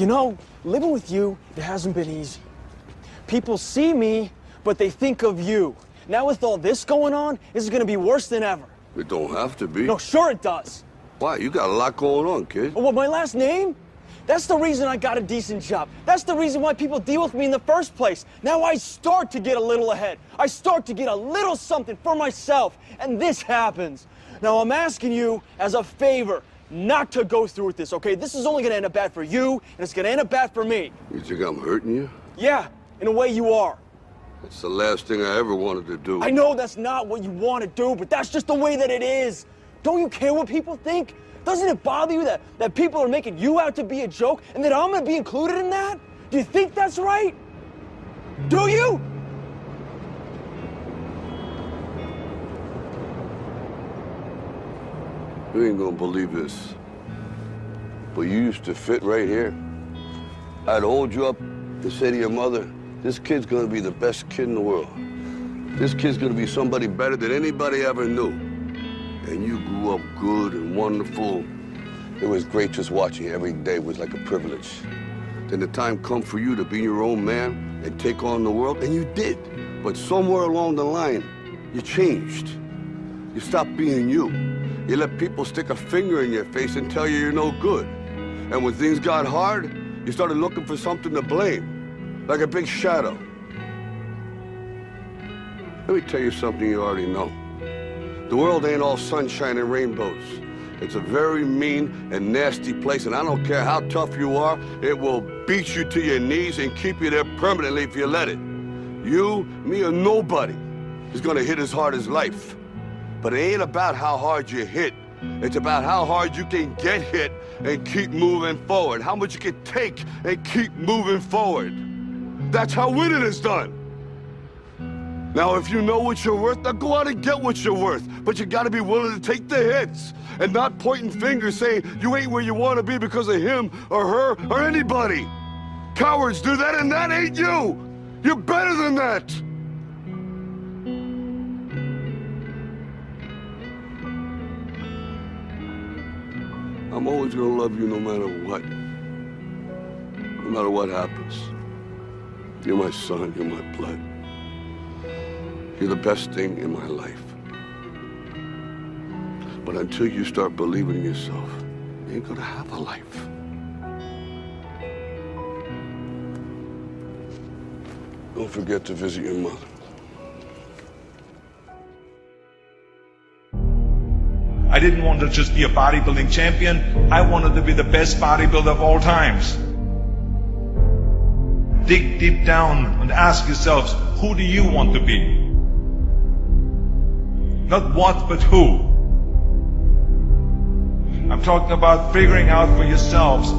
You know, living with you, it hasn't been easy. People see me, but they think of you. Now with all this going on, this is gonna be worse than ever. It don't have to be. No, sure it does. Why? You got a lot going on, kid. What, my last name? That's the reason I got a decent job. That's the reason why people deal with me in the first place. Now I start to get a little ahead. I start to get a little something for myself, and this happens. Now I'm asking you as a favor not to go through with this, okay? This is only gonna end up bad for you, and it's gonna end up bad for me. You think I'm hurting you? Yeah, in a way you are. That's the last thing I ever wanted to do. I know that's not what you want to do, but that's just the way that it is. Don't you care what people think? Doesn't it bother you that people are making you out to be a joke and that I'm gonna be included in that? Do you think that's right? Do you? You ain't gonna believe this, but you used to fit right here. I'd hold you up and say to your mother, this kid's gonna be the best kid in the world. This kid's gonna be somebody better than anybody ever knew. And you grew up good and wonderful. It was great just watching you every day. It was like a privilege. Then the time come for you to be your own man and take on the world, and you did. But somewhere along the line, you changed. You stopped being you. You let people stick a finger in your face and tell you you're no good. And when things got hard, you started looking for something to blame, like a big shadow. Let me tell you something you already know. The world ain't all sunshine and rainbows. It's a very mean and nasty place, and I don't care how tough you are, it will beat you to your knees and keep you there permanently if you let it. You, me, or nobody is gonna hit as hard as life. But it ain't about how hard you hit. It's about how hard you can get hit and keep moving forward. How much you can take and keep moving forward. That's how winning is done. Now, if you know what you're worth, now go out and get what you're worth. But you gotta be willing to take the hits and not pointing fingers saying you ain't where you wanna be because of him or her or anybody. Cowards do that, and that ain't you. You're better than that. I'm always gonna love you no matter what. No matter what happens. You're my son, you're my blood. You're the best thing in my life. But until you start believing in yourself, you ain't gonna have a life. Don't forget to visit your mother. I didn't want to just be a bodybuilding champion. I wanted to be the best bodybuilder of all times. Dig deep down and ask yourselves, who do you want to be? Not what, but who. I'm talking about figuring out for yourselves